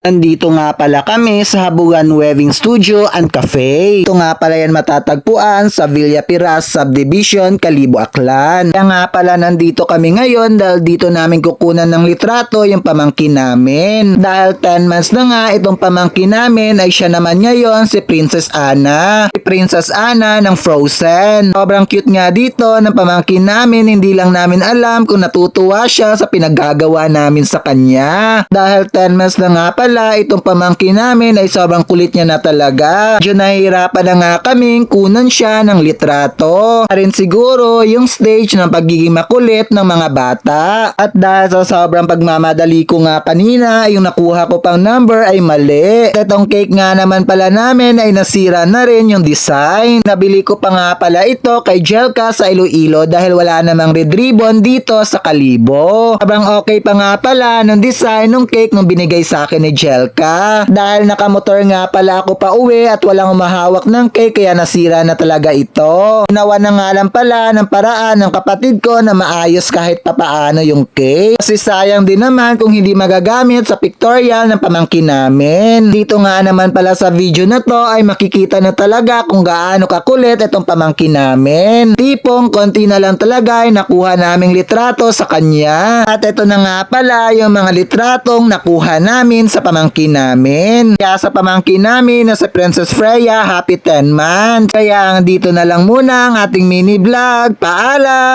Nandito nga pala kami sa Habugan Wedding Studio and Cafe. Ito nga pala yan matatagpuan sa Villa Piras Subdivision, Kalibo, Aklan. Kaya nga pala nandito kami ngayon dahil dito namin kukunan ng litrato yung pamangkin namin. Dahil 10 months na nga itong pamangkin namin ay siya naman ngayon si Princess Anna. Si Princess Anna ng Frozen. Sobrang cute nga dito ng pamangkin namin, hindi lang namin alam kung natutuwa siya sa pinaggagawa namin sa kanya. Dahil 10 months na nga pala itong pamangkin namin ay sobrang kulit niya na talaga. Medyo nahihirapan na nga kaming kunan siya ng litrato. Rin siguro yung stage ng pagiging makulit ng mga bata. At dahil sa sobrang pagmamadali ko nga kanina, yung nakuha ko pang number ay mali. Itong cake nga naman pala namin ay nasira na rin yung design. Nabili ko pa nga pala ito kay Jelka sa Iloilo dahil wala namang red ribbon dito sa Kalibo. Sobrang okay pa nga pala ng design ng cake nung binigay sa akin ni Jelka. Dahil nakamotor nga pala ako pa uwi at walang umahawak ng cake kaya nasira na talaga ito. Ginawa na nga lang pala ng paraan ng kapatid ko na maayos kahit papaano yung cake. Kasi sayang din naman kung hindi magagamit sa pictorial ng pamangkin namin. Dito nga naman pala sa video na to ay makikita na talaga kung gaano kakulit itong pamangkin namin. Tipong konti na lang talaga ay nakuha naming litrato sa kanya. At ito na nga pala yung mga litratong nakuha namin sa pamangkin namin. Kaya sa pamangkin namin na si Princess Freya, happy 10 months. Kaya dito na lang muna ang ating mini vlog. Paalam!